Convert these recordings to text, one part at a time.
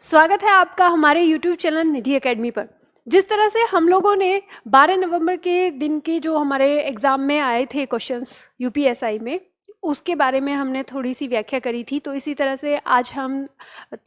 स्वागत है आपका हमारे YouTube चैनल निधि एकेडमी पर। जिस तरह से हम लोगों ने 12 नवंबर के दिन के जो हमारे एग्ज़ाम में आए थे क्वेश्चंस यूपीएसआई में, उसके बारे में हमने थोड़ी सी व्याख्या करी थी। तो इसी तरह से आज हम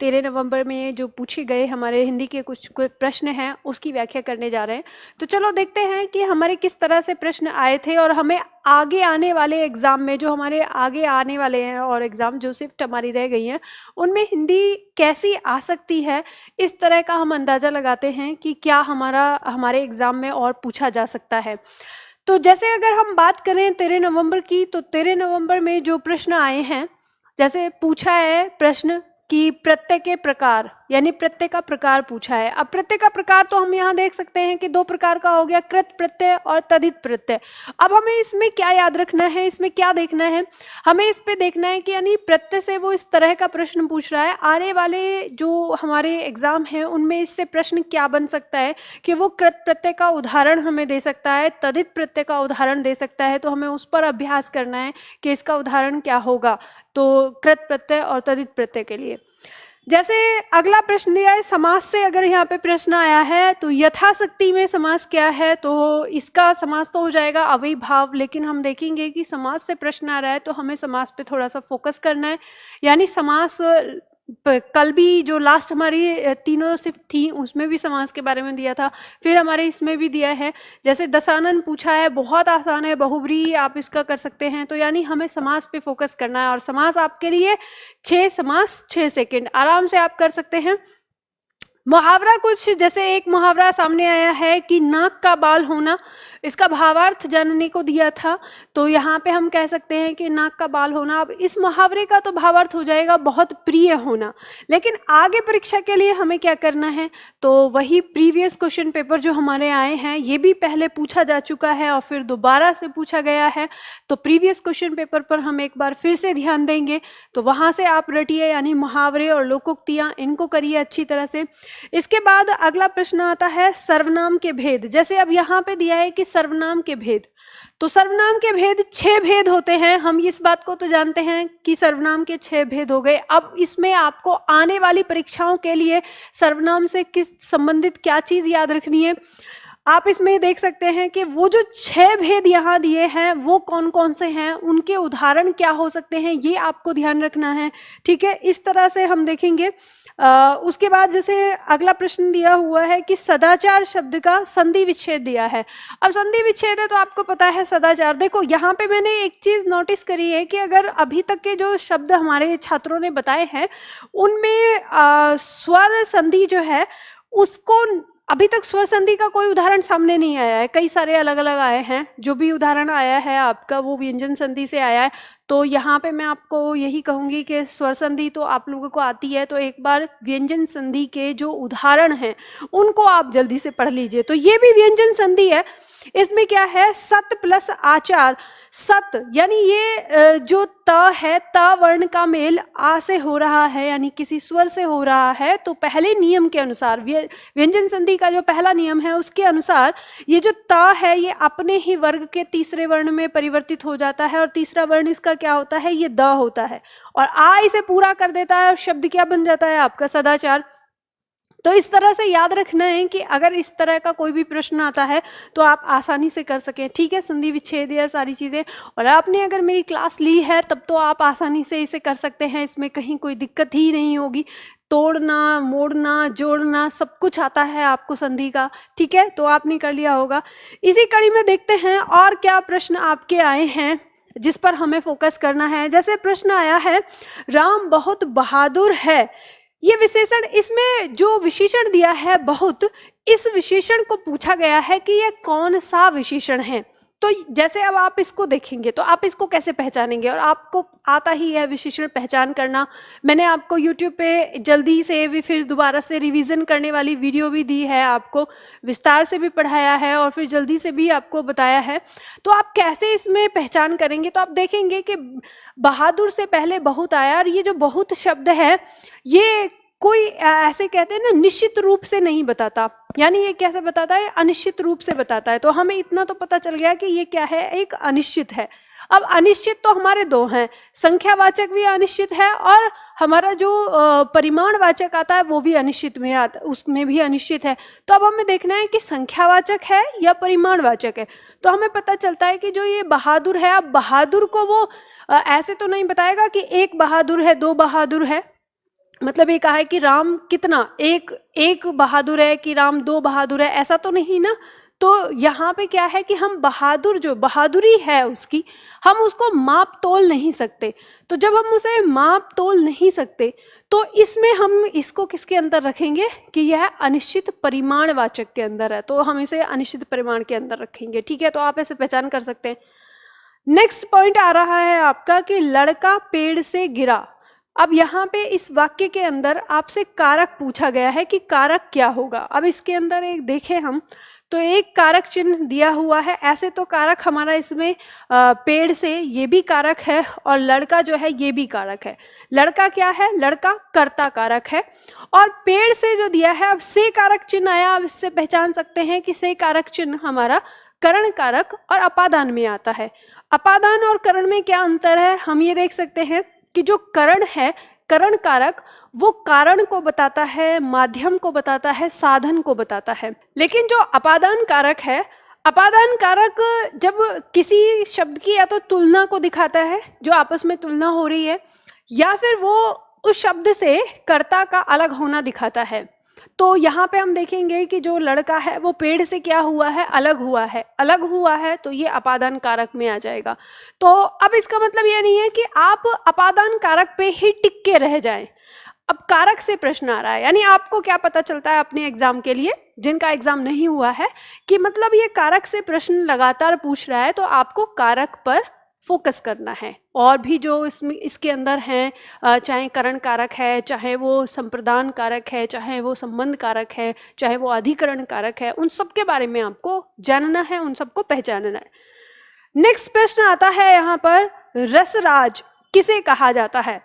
13 नवंबर में जो पूछे गए हमारे हिंदी के कुछ प्रश्न हैं उसकी व्याख्या करने जा रहे हैं। तो चलो देखते हैं कि हमारे किस तरह से प्रश्न आए थे और हमें आगे आने वाले एग्ज़ाम में जो हमारे आगे आने वाले हैं और एग्ज़ाम जो शिफ्ट हमारी रह गई हैं उनमें हिंदी कैसी आ सकती है, इस तरह का हम अंदाज़ा लगाते हैं कि क्या हमारे एग्ज़ाम में और पूछा जा सकता है। तो जैसे अगर हम बात करें 13 नवंबर की, तो 13 नवंबर में जो प्रश्न आए हैं, जैसे पूछा है प्रश्न कि प्रत्यय के प्रकार, यानी प्रत्यय का प्रकार पूछा है। अब प्रत्यय का प्रकार तो हम यहाँ देख सकते हैं कि दो प्रकार का हो गया, कृत प्रत्यय और तद्धित प्रत्यय। अब हमें इसमें क्या याद रखना है, इसमें क्या देखना है, हमें इस पे देखना है कि यानी प्रत्यय से वो इस तरह का प्रश्न पूछ रहा है। आने वाले जो हमारे एग्जाम हैं उनमें इससे प्रश्न क्या बन सकता है कि वो कृत प्रत्यय का उदाहरण हमें दे सकता है, तद्धित प्रत्यय का उदाहरण दे सकता है। तो हमें उस पर अभ्यास करना है कि इसका उदाहरण क्या होगा, तो कृत प्रत्यय और तद्धित प्रत्यय के लिए। जैसे अगला प्रश्न दिया है, समास से अगर यहाँ पे प्रश्न आया है तो यथाशक्ति में समास क्या है, तो इसका समास तो हो जाएगा अव्ययीभाव। लेकिन हम देखेंगे कि समास से प्रश्न आ रहा है तो हमें समास पे थोड़ा सा फोकस करना है। यानी समास कल भी जो लास्ट हमारी तीनों शिफ्ट थी उसमें भी समास के बारे में दिया था, फिर हमारे इसमें भी दिया है। जैसे दशानन पूछा है, बहुत आसान है, बहुब्रीहि आप इसका कर सकते हैं। तो यानी हमें समास पे फोकस करना है और समास आपके लिए 6 समास 6 सेकंड आराम से आप कर सकते हैं। मुहावरा कुछ, जैसे एक मुहावरा सामने आया है कि नाक का बाल होना, इसका भावार्थ जानने को दिया था। तो यहाँ पे हम कह सकते हैं कि नाक का बाल होना। अब इस मुहावरे का तो भावार्थ हो जाएगा बहुत प्रिय होना। लेकिन आगे परीक्षा के लिए हमें क्या करना है, तो वही प्रीवियस क्वेश्चन पेपर जो हमारे आए हैं, ये भी पहले पूछा जा चुका है और फिर दोबारा से पूछा गया है। तो प्रीवियस क्वेश्चन पेपर पर हम एक बार फिर से ध्यान देंगे। तो वहाँ से आप रटिए, यानी मुहावरे और लोकोक्तियाँ, इनको करिए अच्छी तरह से। इसके बाद अगला प्रश्न आता है सर्वनाम के भेद। जैसे अब यहाँ पे दिया है कि सर्वनाम के भेद, तो सर्वनाम के भेद 6 भेद होते हैं। हम इस बात को तो जानते हैं कि सर्वनाम के 6 भेद हो गए। अब इसमें आपको आने वाली परीक्षाओं के लिए सर्वनाम से किस संबंधित क्या चीज़ याद रखनी है, आप इसमें देख सकते हैं कि वो जो 6 भेद यहाँ दिए हैं वो कौन कौन से हैं, उनके उदाहरण क्या हो सकते हैं, ये आपको ध्यान रखना है। ठीक है, इस तरह से हम देखेंगे। उसके बाद जैसे अगला प्रश्न दिया हुआ है कि सदाचार शब्द का संधि विच्छेद दिया है। अब संधि विच्छेद है तो आपको पता है सदाचार। देखो यहाँ पे मैंने एक चीज़ नोटिस करी है कि अगर अभी तक के जो शब्द हमारे छात्रों ने बताए हैं उनमें स्वर संधि जो है उसको अभी तक स्वर संधि का कोई उदाहरण सामने नहीं आया है। कई सारे अलग अलग आए हैं, जो भी उदाहरण आया है आपका वो व्यंजन संधि से आया है। तो यहाँ पे मैं आपको यही कहूँगी कि स्वर संधि तो आप लोगों को आती है, तो एक बार व्यंजन संधि के जो उदाहरण हैं उनको आप जल्दी से पढ़ लीजिए। तो ये भी व्यंजन संधि है। इसमें क्या है, सत प्लस आचार। सत यानी ये जो त है, त वर्ण का मेल आ से हो रहा है, यानी किसी स्वर से हो रहा है। तो पहले नियम के अनुसार, व्यंजन संधि का जो पहला नियम है उसके अनुसार ये जो त है ये अपने ही वर्ग के तीसरे वर्ण में परिवर्तित हो जाता है और तीसरा वर्ण इसका क्या होता है, ये द होता है और आ इसे पूरा कर देता है और शब्द क्या बन जाता है आपका, सदाचार। तो इस तरह से याद रखना है कि अगर इस तरह का कोई भी प्रश्न आता है तो आप आसानी से कर सकें। ठीक है, संधि विच्छेद या सारी चीज़ें, और आपने अगर मेरी क्लास ली है तब तो आप आसानी से इसे कर सकते हैं, इसमें कहीं कोई दिक्कत ही नहीं होगी। तोड़ना, मोड़ना, जोड़ना सब कुछ आता है आपको संधि का। ठीक है, तो आपने कर लिया होगा। इसी कड़ी में देखते हैं और क्या प्रश्न आपके आए हैं जिस पर हमें फोकस करना है। जैसे प्रश्न आया है राम बहुत बहादुर है, ये विशेषण, इसमें जो विशेषण दिया है बहुत, इस विशेषण को पूछा गया है कि यह कौन सा विशेषण है। तो जैसे अब आप इसको देखेंगे तो आप इसको कैसे पहचानेंगे, और आपको आता ही है विशेषण पहचान करना। मैंने आपको YouTube पे जल्दी से भी फिर दोबारा से रिवीजन करने वाली वीडियो भी दी है, आपको विस्तार से भी पढ़ाया है और फिर जल्दी से भी आपको बताया है। तो आप कैसे इसमें पहचान करेंगे, तो आप देखेंगे कि बहादुर से पहले बहुत आया, और ये जो बहुत शब्द है ये कोई ऐसे कहते हैं ना निश्चित रूप से नहीं बताता, यानी ये कैसे बताता है, अनिश्चित रूप से बताता है। तो हमें इतना तो पता चल गया कि ये क्या है, एक अनिश्चित है। अब अनिश्चित तो हमारे दो हैं, संख्यावाचक भी अनिश्चित है और हमारा जो परिमाणवाचक आता है वो भी अनिश्चित में आता, उसमें भी अनिश्चित है। तो अब हमें देखना है कि संख्यावाचक है या परिमाणवाचक है। तो हमें पता चलता है कि जो ये बहादुर है, अब बहादुर को वो ऐसे तो नहीं बताएगा कि एक बहादुर है, दो बहादुर है, मतलब ये कहा है कि राम कितना, एक बहादुर है कि राम दो बहादुर है, ऐसा तो नहीं ना। तो यहाँ पे क्या है कि हम बहादुर, जो बहादुरी है उसकी, हम उसको माप तोल नहीं सकते। तो जब हम उसे माप तोल नहीं सकते तो इसमें हम इसको किसके अंदर रखेंगे कि यह अनिश्चित परिमाणवाचक के अंदर है, तो हम इसे अनिश्चित परिमाण के अंदर रखेंगे। ठीक है, तो आप ऐसे पहचान कर सकते हैं। नेक्स्ट पॉइंट आ रहा है आपका कि लड़का पेड़ से गिरा। अब यहाँ पे इस वाक्य के अंदर आपसे कारक पूछा गया है कि कारक क्या होगा। अब इसके अंदर एक देखें हम तो एक कारक चिन्ह दिया हुआ है। ऐसे तो कारक हमारा इसमें पेड़ से, ये भी कारक है, और लड़का जो है ये भी कारक है। लड़का क्या है, लड़का कर्ता कारक है, और पेड़ से जो दिया है, अब से कारक चिन्ह आया। अब इससे पहचान सकते हैं कि से कारक चिन्ह हमारा करण कारक और अपादान में आता है। अपादान और करण में क्या अंतर है, हम ये देख सकते हैं कि जो करण है, करण कारक, वो कारण को बताता है, माध्यम को बताता है, साधन को बताता है। लेकिन जो अपादान कारक है, अपादान कारक जब किसी शब्द की या तो तुलना को दिखाता है, जो आपस में तुलना हो रही है, या फिर वो उस शब्द से कर्ता का अलग होना दिखाता है। तो यहाँ पे हम देखेंगे कि जो लड़का है वो पेड़ से क्या हुआ है, अलग हुआ है। अलग हुआ है तो ये अपादान कारक में आ जाएगा। तो अब इसका मतलब ये नहीं है कि आप अपादान कारक पे ही टिक के रह जाएं। अब कारक से प्रश्न आ रहा है, यानी आपको क्या पता चलता है अपने एग्जाम के लिए, जिनका एग्जाम नहीं हुआ है, कि मतलब ये कारक से प्रश्न लगातार पूछ रहा है, तो आपको कारक पर फोकस करना है। और भी जो इसमें इसके अंदर हैं, चाहे करण कारक है, चाहे वो संप्रदान कारक है, चाहे वो संबंध कारक है, चाहे वो अधिकरण कारक है, उन सब के बारे में आपको जानना है, उन सबको पहचानना है। नेक्स्ट प्रश्न आता है यहाँ पर, रसराज किसे कहा जाता है।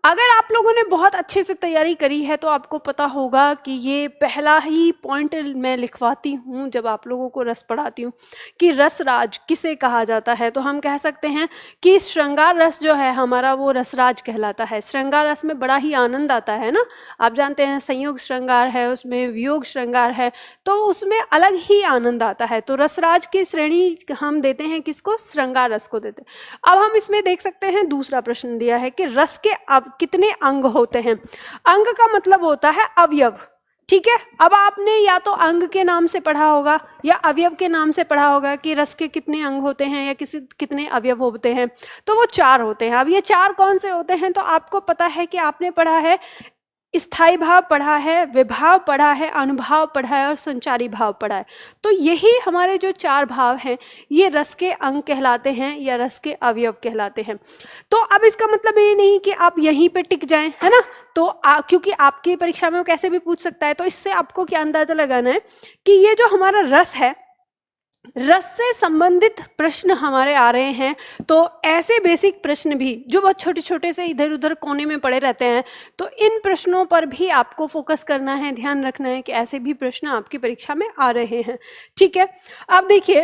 अगर आप लोगों ने बहुत अच्छे से तैयारी करी है तो आपको पता होगा कि ये पहला ही पॉइंट मैं लिखवाती हूँ जब आप लोगों को रस पढ़ाती हूँ कि रसराज किसे कहा जाता है। तो हम कह सकते हैं कि श्रृंगार रस जो है हमारा, वो रसराज कहलाता है। श्रृंगार रस में बड़ा ही आनंद आता है ना, आप जानते हैं संयोग श्रृंगार है, उसमें वियोग श्रृंगार है, तो उसमें अलग ही आनंद आता है। तो रसराज की श्रेणी हम देते हैं किसको, श्रृंगार रस को देते हैं। अब हम इसमें देख सकते हैं दूसरा प्रश्न दिया है कि रस के अब कितने अंग होते हैं। अंग का मतलब होता है अवयव। ठीक है, अब आपने या तो अंग के नाम से पढ़ा होगा या अवयव के नाम से पढ़ा होगा कि रस के कितने अंग होते हैं या कितने अवयव होते हैं, तो वो 4 होते हैं। अब ये 4 कौन से होते हैं, तो आपको पता है कि आपने पढ़ा है, स्थायी भाव पढ़ा है, विभाव पढ़ा है, अनुभाव पढ़ा है और संचारी भाव पढ़ा है। तो यही हमारे जो 4 भाव हैं, ये रस के अंग कहलाते हैं या रस के अवयव कहलाते हैं। तो अब इसका मतलब ये नहीं कि आप यहीं पे टिक जाएं, है ना। तो क्योंकि आपकी परीक्षा में वो कैसे भी पूछ सकता है, तो इससे आपको क्या अंदाजा लगाना है कि ये जो हमारा रस है, रस से संबंधित प्रश्न हमारे आ रहे हैं। तो ऐसे बेसिक प्रश्न भी जो बहुत छोटे छोटे से इधर उधर कोने में पड़े रहते हैं, तो इन प्रश्नों पर भी आपको फोकस करना है, ध्यान रखना है कि ऐसे भी प्रश्न आपकी परीक्षा में आ रहे हैं। ठीक है, अब देखिए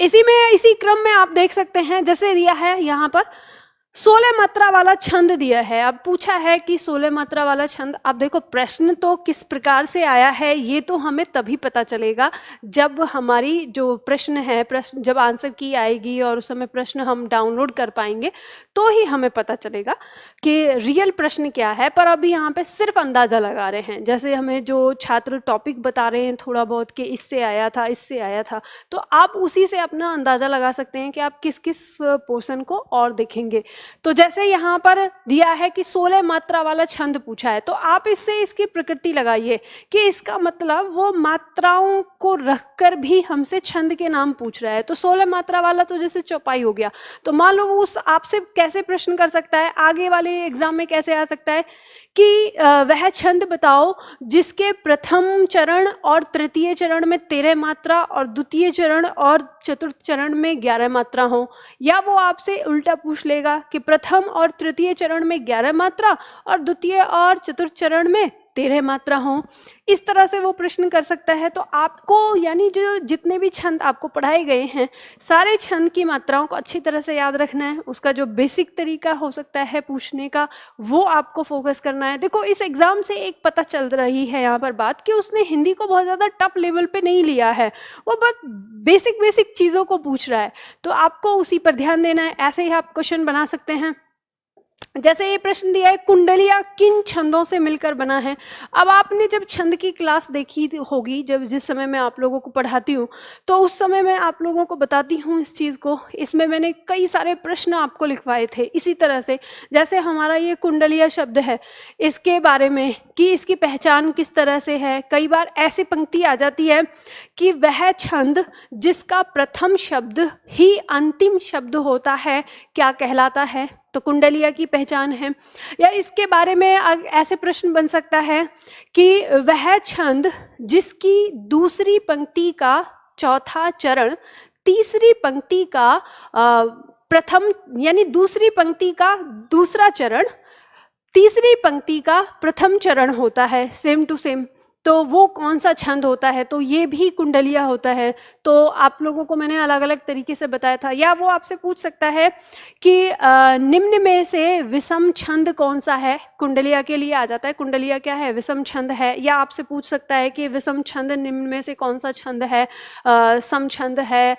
इसी क्रम में आप देख सकते हैं, जैसे दिया है यहाँ पर 16 मात्रा वाला छंद दिया है। अब पूछा है कि 16 मात्रा वाला छंद। अब देखो प्रश्न तो किस प्रकार से आया है ये तो हमें तभी पता चलेगा जब हमारी जो प्रश्न है, प्रश्न जब आंसर की आएगी और उस समय प्रश्न हम डाउनलोड कर पाएंगे, तो ही हमें पता चलेगा कि रियल प्रश्न क्या है। पर अभी यहाँ पे सिर्फ अंदाज़ा लगा रहे हैं, जैसे हमें जो छात्र टॉपिक बता रहे हैं थोड़ा बहुत कि इससे आया था, इससे आया था, तो आप उसी से अपना अंदाज़ा लगा सकते हैं कि आप किस किस पोर्शन को और देखेंगे। तो जैसे यहाँ पर दिया है कि 16 मात्रा वाला छंद पूछा है, तो आप इससे इसकी प्रकृति लगाइए कि इसका मतलब वो मात्राओं को रखकर भी हमसे छंद के नाम पूछ रहा है। तो 16 मात्रा वाला तो जैसे चौपाई हो गया, तो मान लो उस आपसे कैसे प्रश्न कर सकता है, आगे वाले एग्जाम में कैसे आ सकता है कि वह छंद बताओ जिसके प्रथम चरण और तृतीय चरण में 13 मात्रा और द्वितीय चरण और चतुर्थ चरण में 11 मात्रा हो। या वो आपसे उल्टा पूछ लेगा कि प्रथम और तृतीय चरण में 11 मात्रा और द्वितीय और चतुर्थ चरण में 13 मात्रा हो, इस तरह से वो प्रश्न कर सकता है। तो आपको यानी जो जितने भी छंद आपको पढ़ाए गए हैं, सारे छंद की मात्राओं को अच्छी तरह से याद रखना है। उसका जो बेसिक तरीका हो सकता है पूछने का, वो आपको फोकस करना है। देखो, इस एग्ज़ाम से एक पता चल रही है यहाँ पर बात कि उसने हिंदी को बहुत ज़्यादा टफ लेवल पे नहीं लिया है, वो बस बेसिक बेसिक चीज़ों को पूछ रहा है। तो आपको उसी पर ध्यान देना है। ऐसे ही आप क्वेश्चन बना सकते हैं। जैसे ये प्रश्न दिया है, कुंडलिया किन छंदों से मिलकर बना है। अब आपने जब छंद की क्लास देखी होगी, जब जिस समय मैं आप लोगों को पढ़ाती हूँ, तो उस समय मैं आप लोगों को बताती हूँ इस चीज़ को। इसमें मैंने कई सारे प्रश्न आपको लिखवाए थे इसी तरह से। जैसे हमारा ये कुंडलिया शब्द है, इसके बारे में कि इसकी पहचान किस तरह से है। कई बार ऐसी पंक्ति आ जाती है कि वह छंद जिसका प्रथम शब्द ही अंतिम शब्द होता है क्या कहलाता है, तो कुंडलिया की पहचान है। या इसके बारे में ऐसे प्रश्न बन सकता है कि वह छंद जिसकी दूसरी पंक्ति का चौथा चरण तीसरी पंक्ति का प्रथम, यानी दूसरी पंक्ति का दूसरा चरण तीसरी पंक्ति का प्रथम चरण होता है, सेम टू सेम, तो वो कौन सा छंद होता है, तो ये भी कुंडलिया होता है। तो आप लोगों को मैंने अलग अलग तरीके से बताया था। या वो आपसे पूछ सकता है कि निम्न में से विषम छंद कौन सा है, कुंडलिया के लिए आ जाता है। कुंडलिया क्या है, विषम छंद है। या आपसे पूछ सकता है कि विषम छंद निम्न में से कौन सा छंद है, सम छंद है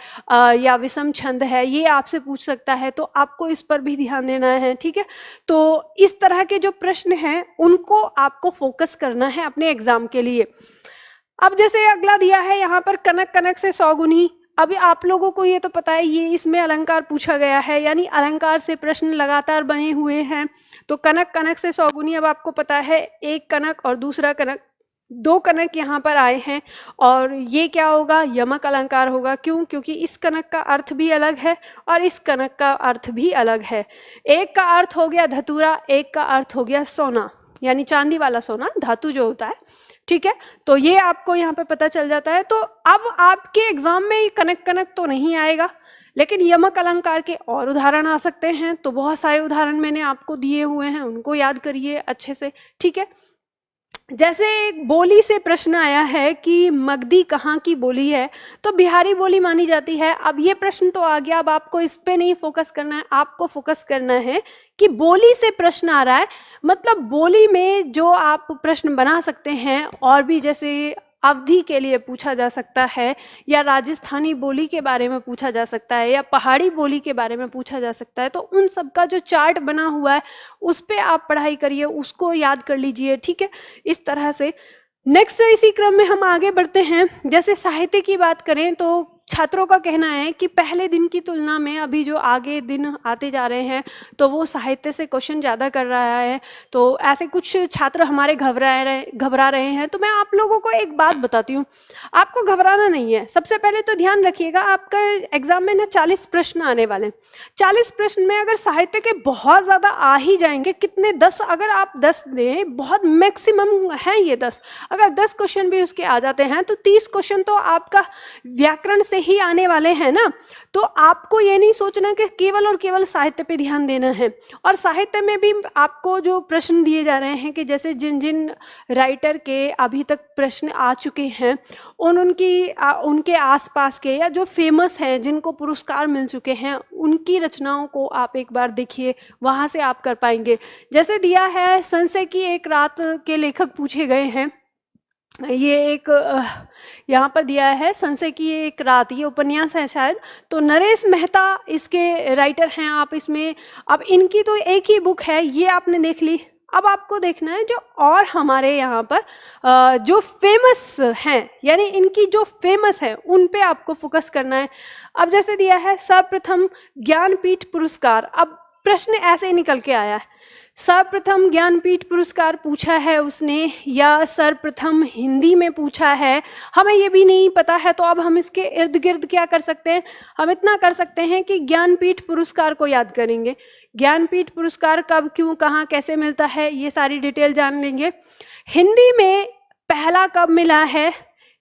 या विषम छंद है, ये आपसे पूछ सकता है। तो आपको इस पर भी ध्यान देना है, ठीक है। तो इस तरह के जो प्रश्न हैं उनको आपको फोकस करना है अपने एग्जाम के लिए। अब जैसे अगला दिया है यहाँ पर, कनक कनक से 100 गुनी। अभी आप लोगों को ये तो पता है, ये इसमें अलंकार पूछा गया है, यानी अलंकार से प्रश्न लगातार बने हुए हैं। तो कनक कनक से 100 गुनी, अब आपको पता है एक कनक और दूसरा कनक, 2 कनक यहाँ पर आए हैं, और ये क्या होगा, यमक अलंकार होगा। क्यों? क्योंकि इस कनक का अर्थ भी अलग है और इस कनक का अर्थ भी अलग है। एक का अर्थ हो गया धतूरा, एक का अर्थ हो गया सोना, यानी चांदी वाला सोना, धातु जो होता है, ठीक है। तो ये आपको यहाँ पे पता चल जाता है। तो अब आपके एग्जाम में ये कनक कनक तो नहीं आएगा, लेकिन यमक अलंकार के और उदाहरण आ सकते हैं। तो बहुत सारे उदाहरण मैंने आपको दिए हुए हैं, उनको याद करिए अच्छे से, ठीक है। जैसे एक बोली से प्रश्न आया है कि मगधी कहाँ की बोली है, तो बिहारी बोली मानी जाती है। अब ये प्रश्न तो आ गया, अब आपको इस पे नहीं फोकस करना है, आपको फोकस करना है कि बोली से प्रश्न आ रहा है, मतलब बोली में जो आप प्रश्न बना सकते हैं। और भी जैसे अवधि के लिए पूछा जा सकता है, या राजस्थानी बोली के बारे में पूछा जा सकता है, या पहाड़ी बोली के बारे में पूछा जा सकता है। तो उन सब का जो चार्ट बना हुआ है उस पे आप पढ़ाई करिए, उसको याद कर लीजिए, ठीक है। इस तरह से नेक्स्ट इसी क्रम में हम आगे बढ़ते हैं। जैसे साहित्य की बात करें तो छात्रों का कहना है कि पहले दिन की तुलना में अभी जो आगे दिन आते जा रहे हैं तो वो साहित्य से क्वेश्चन ज़्यादा कर रहा है। तो ऐसे कुछ छात्र हमारे घबरा रहे हैं। तो मैं आप लोगों को एक बात बताती हूँ, आपको घबराना नहीं है। सबसे पहले तो ध्यान रखिएगा, आपका एग्जाम में ना 40 प्रश्न आने वाले हैं। 40 प्रश्न में अगर साहित्य के बहुत ज़्यादा आ ही जाएंगे, कितने 10, अगर आप 10 दें, बहुत मैक्सिमम है ये 10, अगर 10 क्वेश्चन भी उसके आ जाते हैं तो 30 क्वेश्चन तो आपका व्याकरण से ही आने वाले हैं ना। तो आपको ये नहीं सोचना कि केवल और केवल साहित्य पे ध्यान देना है। और साहित्य में भी आपको जो प्रश्न दिए जा रहे हैं कि जैसे जिन जिन राइटर के अभी तक प्रश्न आ चुके हैं उनके आसपास के, या जो फेमस हैं जिनको पुरस्कार मिल चुके हैं, उनकी रचनाओं को आप एक बार देखिए, वहाँ से आप कर पाएंगे। जैसे दिया है, संशय की एक रात के लेखक पूछे गए हैं। ये एक यहाँ पर दिया है, संशय की एक रात, ये उपन्यास है शायद। तो नरेश मेहता इसके राइटर हैं। आप इसमें, अब इनकी तो एक ही बुक है, ये आपने देख ली। अब आपको देखना है जो और हमारे यहाँ पर जो फेमस हैं, यानी इनकी जो फेमस है उन पे आपको फोकस करना है। अब जैसे दिया है सर्वप्रथम ज्ञानपीठ पुरस्कार, अब प्रश्न ऐसे ही निकल के आया है, सर्वप्रथम ज्ञानपीठ पुरस्कार पूछा है उसने, या सर्वप्रथम हिंदी में पूछा है, हमें ये भी नहीं पता है। तो अब हम इसके इर्द गिर्द क्या कर सकते हैं, हम इतना कर सकते हैं कि ज्ञानपीठ पुरस्कार को याद करेंगे। ज्ञानपीठ पुरस्कार कब, क्यों, कहाँ, कैसे मिलता है, ये सारी डिटेल जान लेंगे। हिंदी में पहला कब मिला है,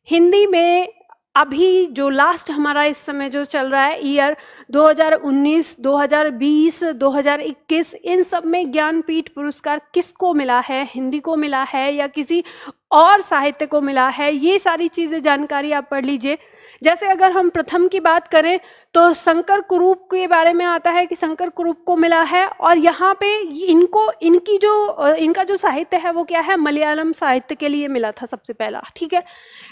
हिंदी में अभी जो लास्ट हमारा इस समय जो चल रहा है ईयर 2019, 2020, 2021, इन सब में ज्ञानपीठ पुरस्कार किसको मिला है, हिंदी को मिला है या किसी और साहित्य को मिला है, ये सारी चीज़ें जानकारी आप पढ़ लीजिए। जैसे अगर हम प्रथम की बात करें तो शंकर कुरूप के बारे में आता है कि शंकर कुरूप को मिला है, और यहाँ पे इनका जो साहित्य है वो क्या है, मलयालम साहित्य के लिए मिला था सबसे पहला, ठीक है।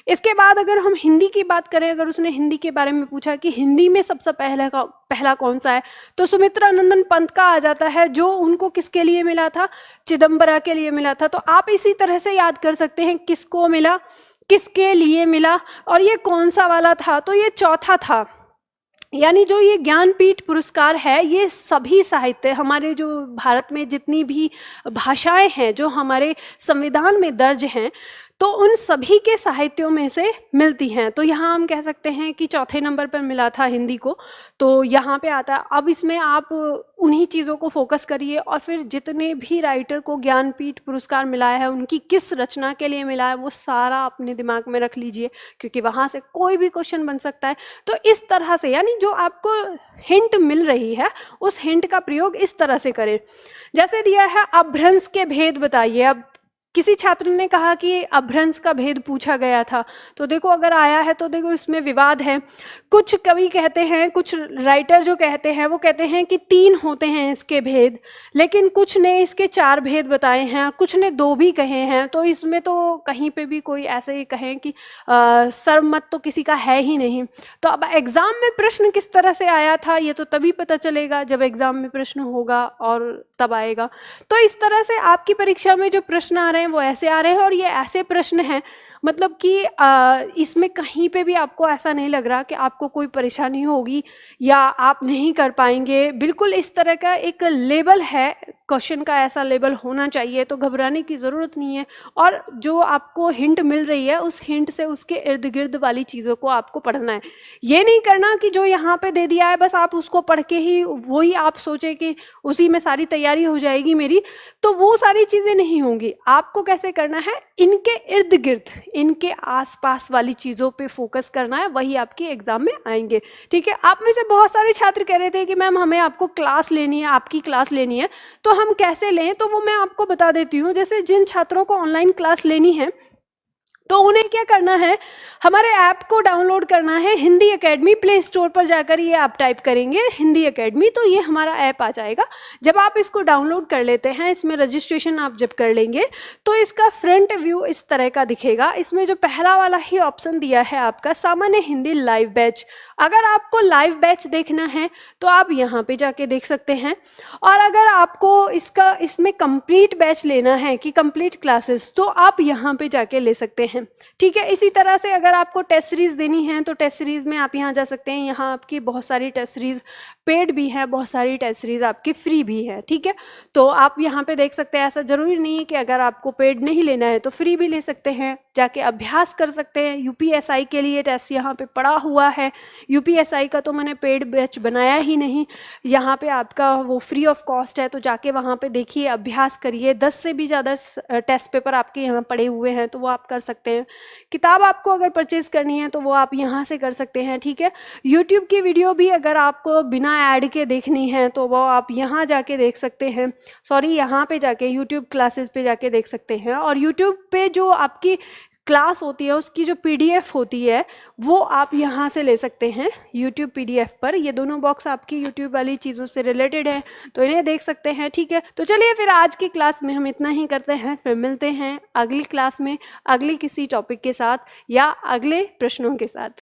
इसके बाद अगर हम हिंदी की बात करें, अगर उसने हिंदी के बारे में पूछा कि हिंदी में सबसे पहला कौन सा है, तो सुमित्रा नंदन पंत का आ जाता है, जो उनको किसके लिए मिला था, चिदम्बरा के लिए मिला था। तो आप इसी तरह से याद कर सकते हैं किसको मिला, किसके लिए मिला, और ये कौन सा वाला था, तो ये चौथा था। यानी जो ये ज्ञानपीठ पुरस्कार है, ये सभी साहित्य, हमारे जो भारत में जितनी भी भाषाएं हैं जो हमारे संविधान में दर्ज हैं, तो उन सभी के साहित्यों में से मिलती हैं। तो यहाँ हम कह सकते हैं कि चौथे नंबर पर मिला था हिंदी को, तो यहाँ पे आता है। अब इसमें आप उन्हीं चीज़ों को फोकस करिए, और फिर जितने भी राइटर को ज्ञानपीठ पुरस्कार मिला है, उनकी किस रचना के लिए मिला है, वो सारा अपने दिमाग में रख लीजिए, क्योंकि वहाँ से कोई भी क्वेश्चन बन सकता है। तो इस तरह से, यानी जो आपको हिंट मिल रही है, उस हिंट का प्रयोग इस तरह से करें। जैसे दिया है अपभ्रंश के भेद बताइए। अब किसी छात्र ने कहा कि अपभ्रंश का भेद पूछा गया था, तो देखो अगर आया है तो देखो इसमें विवाद है। कुछ कवि कहते हैं, कुछ राइटर जो कहते हैं वो कहते हैं कि 3 होते हैं इसके भेद, लेकिन कुछ ने इसके 4 भेद बताए हैं, कुछ ने 2 भी कहे हैं। तो इसमें तो कहीं पे भी कोई ऐसे ही कहें कि सर्वमत तो किसी का है ही नहीं। तो अब एग्ज़ाम में प्रश्न किस तरह से आया था, ये तो तभी पता चलेगा जब एग्ज़ाम में प्रश्न होगा और तब आएगा। तो इस तरह से आपकी परीक्षा में जो प्रश्न आ रहे हैं वो ऐसे आ रहे हैं, और ये ऐसे प्रश्न हैं मतलब कि इसमें कहीं पे भी आपको ऐसा नहीं लग रहा कि आपको कोई परेशानी होगी या आप नहीं कर पाएंगे। बिल्कुल इस तरह का एक लेवल है, क्वेश्चन का ऐसा लेवल होना चाहिए, तो घबराने की ज़रूरत नहीं है। और जो आपको हिंट मिल रही है, उस हिंट से उसके इर्द गिर्द वाली चीज़ों को आपको पढ़ना है। ये नहीं करना कि जो यहाँ पे दे दिया है बस आप उसको पढ़ के ही वही आप सोचे कि उसी में सारी तैयारी हो जाएगी मेरी, तो वो सारी चीज़ें नहीं होंगी। आपको कैसे करना है, इनके इर्द गिर्द, इनके आसपास वाली चीज़ों पे फोकस करना है, वही आपके एग्जाम में आएंगे, ठीक है। आप में से बहुत सारे छात्र कह रहे थे कि मैम हमें आपको क्लास लेनी है, आपकी क्लास लेनी है, तो हम कैसे लें, तो वो मैं आपको बता देती हूँ। जैसे जिन छात्रों को ऑनलाइन क्लास लेनी है तो उन्हें क्या करना है, हमारे ऐप को डाउनलोड करना है, हिंदी एकेडमी। प्ले स्टोर पर जाकर ये आप टाइप करेंगे हिंदी एकेडमी, तो ये हमारा ऐप आ जाएगा। जब आप इसको डाउनलोड कर लेते हैं, इसमें रजिस्ट्रेशन आप जब कर लेंगे तो इसका फ्रंट व्यू इस तरह का दिखेगा। इसमें जो पहला वाला ही ऑप्शन दिया है आपका सामान्य हिंदी लाइव बैच, अगर आपको लाइव बैच देखना है तो आप यहाँ पे जाके देख सकते हैं। और अगर आपको इसमें कंप्लीट बैच लेना है कि कंप्लीट क्लासेस, तो आप यहाँ पे जाके ले सकते हैं, ठीक है। इसी तरह से अगर आपको टेस्ट सीरीज देनी है तो टेस्ट सीरीज में आप यहाँ जा सकते हैं। यहाँ आपकी बहुत सारी टेस्ट सीरीज पेड भी है, बहुत सारी टेस्ट सीरीज आपकी फ्री भी है, ठीक है। तो आप यहाँ पे देख सकते हैं। ऐसा जरूरी नहीं है कि अगर आपको पेड नहीं लेना है तो फ्री भी ले सकते हैं, जाके अभ्यास कर सकते हैं। यूपीएसआई के लिए टेस्ट यहाँ पे पड़ा हुआ है, यूपीएसआई का तो मैंने पेड बैच बनाया ही नहीं, यहाँ पे आपका वो फ्री ऑफ कॉस्ट है। तो जाके वहाँ पे देखिए, अभ्यास करिए। 10 से भी ज़्यादा टेस्ट पेपर आपके यहाँ पड़े हुए हैं, तो वो आप कर सकते हैं। किताब आपको अगर परचेज करनी है तो वो आप यहाँ से कर सकते हैं, ठीक है। यूट्यूब की वीडियो भी अगर आपको बिना ऐड के देखनी है तो वो आप यहाँ जाके देख सकते हैं, यहाँ पे जाके यूट्यूब क्लासेस पे जाके देख सकते हैं। और यूट्यूब पे जो आपकी क्लास होती है उसकी जो पीडीएफ होती है वो आप यहाँ से ले सकते हैं यूट्यूब पीडीएफ पर। ये दोनों बॉक्स आपकी यूट्यूब वाली चीज़ों से रिलेटेड है, तो इन्हें देख सकते हैं, ठीक है। तो चलिए फिर आज की क्लास में हम इतना ही करते हैं, फिर मिलते हैं अगली क्लास में अगली किसी टॉपिक के साथ या अगले प्रश्नों के साथ।